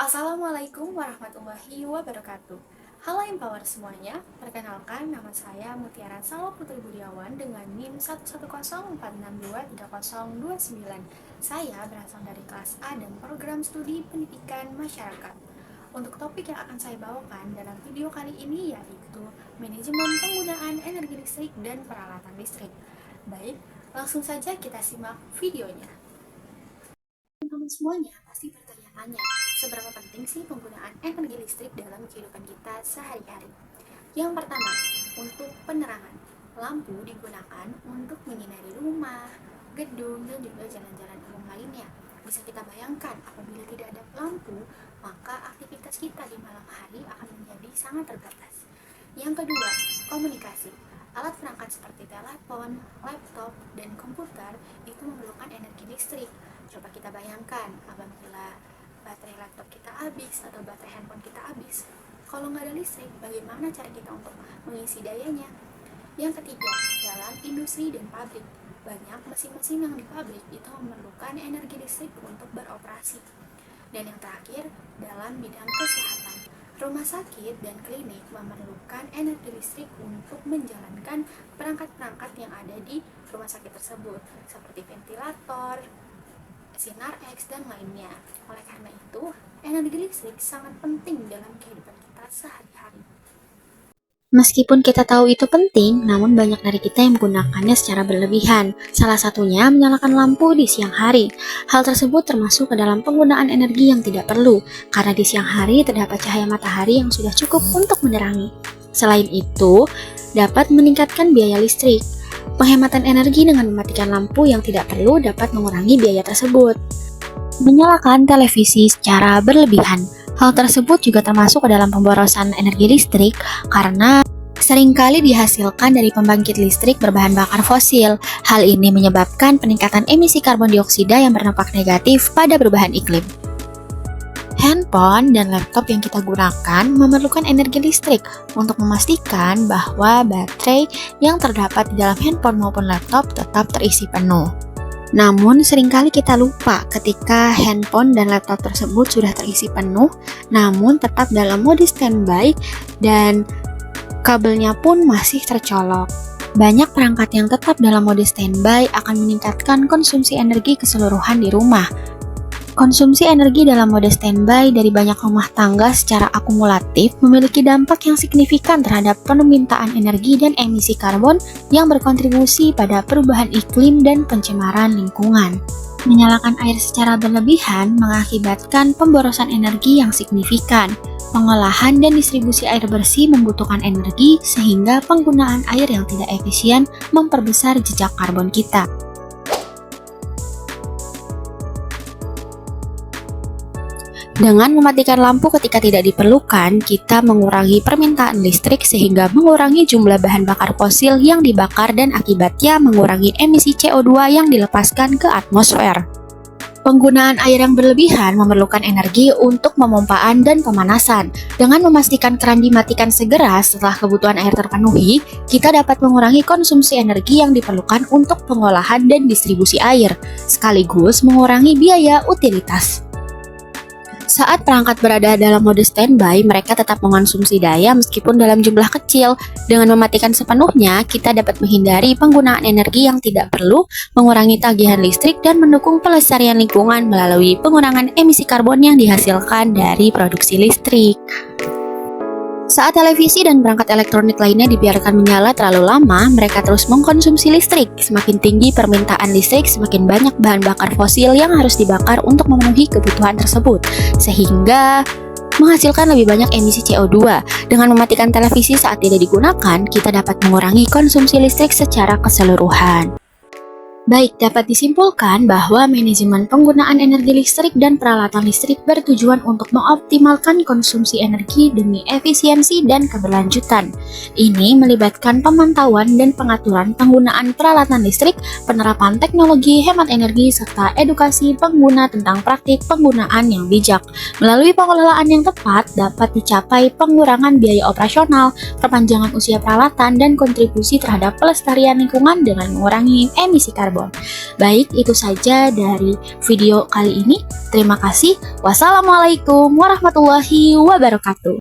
Assalamualaikum warahmatullahi wabarakatuh. Halo Empower semuanya, perkenalkan nama saya Mutiara Salo Putri Budiawan dengan NIM 11046230029. Saya berasal dari kelas A dan program studi pendidikan masyarakat. Untuk topik yang akan saya bawakan dalam video kali ini yaitu manajemen penggunaan energi listrik dan peralatan listrik. Baik, langsung saja kita simak videonya. Teman-teman semuanya pasti bertanya-tanya, seberapa penting sih penggunaan energi listrik dalam kehidupan kita sehari-hari? Yang pertama, untuk penerangan. Lampu digunakan untuk menyinari rumah, gedung, dan juga jalan-jalan umum lainnya. Bisa kita bayangkan, apabila tidak ada lampu, maka aktivitas kita di malam hari akan menjadi sangat terbatas. Yang kedua, komunikasi. Alat perangkat seperti telepon, laptop, dan komputer itu memerlukan energi listrik. Coba kita bayangkan, apabila baterai laptop kita habis atau baterai handphone kita habis, kalau nggak ada listrik, bagaimana cara kita untuk mengisi dayanya? Yang ketiga, dalam industri dan pabrik. Banyak mesin-mesin yang di pabrik itu memerlukan energi listrik untuk beroperasi. Dan yang terakhir, dalam bidang kesehatan. Rumah sakit dan klinik memerlukan energi listrik untuk menjalankan perangkat-perangkat yang ada di rumah sakit tersebut, seperti ventilator, sinar X, dan lainnya. Oleh karena itu, energi listrik sangat penting dalam kehidupan kita sehari-hari. Meskipun kita tahu itu penting, namun banyak dari kita yang menggunakannya secara berlebihan. Salah satunya menyalakan lampu di siang hari. Hal tersebut termasuk ke dalam penggunaan energi yang tidak perlu, karena di siang hari terdapat cahaya matahari yang sudah cukup untuk menerangi. Selain itu, dapat meningkatkan biaya listrik. Penghematan energi dengan mematikan lampu yang tidak perlu dapat mengurangi biaya tersebut. Menyalakan televisi secara berlebihan. Hal tersebut juga termasuk ke dalam pemborosan energi listrik karena seringkali dihasilkan dari pembangkit listrik berbahan bakar fosil. Hal ini menyebabkan peningkatan emisi karbon dioksida yang berdampak negatif pada perubahan iklim. Handphone dan laptop yang kita gunakan memerlukan energi listrik untuk memastikan bahwa baterai yang terdapat di dalam handphone maupun laptop tetap terisi penuh. Namun seringkali kita lupa ketika handphone dan laptop tersebut sudah terisi penuh, namun tetap dalam mode standby dan kabelnya pun masih tercolok. Banyak perangkat yang tetap dalam mode standby akan meningkatkan konsumsi energi keseluruhan di rumah. Konsumsi energi dalam mode standby dari banyak rumah tangga secara akumulatif memiliki dampak yang signifikan terhadap permintaan energi dan emisi karbon yang berkontribusi pada perubahan iklim dan pencemaran lingkungan. Menyalakan air secara berlebihan mengakibatkan pemborosan energi yang signifikan. Pengolahan dan distribusi air bersih membutuhkan energi sehingga penggunaan air yang tidak efisien memperbesar jejak karbon kita. Dengan mematikan lampu ketika tidak diperlukan, kita mengurangi permintaan listrik sehingga mengurangi jumlah bahan bakar fosil yang dibakar dan akibatnya mengurangi emisi CO2 yang dilepaskan ke atmosfer. Penggunaan air yang berlebihan memerlukan energi untuk pemompaan dan pemanasan. Dengan memastikan keran dimatikan segera setelah kebutuhan air terpenuhi, kita dapat mengurangi konsumsi energi yang diperlukan untuk pengolahan dan distribusi air, sekaligus mengurangi biaya utilitas. Saat perangkat berada dalam mode standby, mereka tetap mengonsumsi daya meskipun dalam jumlah kecil. Dengan mematikan sepenuhnya, kita dapat menghindari penggunaan energi yang tidak perlu, mengurangi tagihan listrik, dan mendukung pelestarian lingkungan melalui pengurangan emisi karbon yang dihasilkan dari produksi listrik. Saat televisi dan perangkat elektronik lainnya dibiarkan menyala terlalu lama, mereka terus mengkonsumsi listrik. Semakin tinggi permintaan listrik, semakin banyak bahan bakar fosil yang harus dibakar untuk memenuhi kebutuhan tersebut, sehingga menghasilkan lebih banyak emisi CO2. Dengan mematikan televisi saat tidak digunakan, kita dapat mengurangi konsumsi listrik secara keseluruhan. Baik, dapat disimpulkan bahwa manajemen penggunaan energi listrik dan peralatan listrik bertujuan untuk mengoptimalkan konsumsi energi demi efisiensi dan keberlanjutan. Ini melibatkan pemantauan dan pengaturan penggunaan peralatan listrik, penerapan teknologi hemat energi, serta edukasi pengguna tentang praktik penggunaan yang bijak. Melalui pengelolaan yang tepat, dapat dicapai pengurangan biaya operasional, perpanjangan usia peralatan, dan kontribusi terhadap pelestarian lingkungan dengan mengurangi emisi karbon. karbon. Baik, itu saja dari video kali ini. Terima kasih. Wassalamualaikum warahmatullahi wabarakatuh.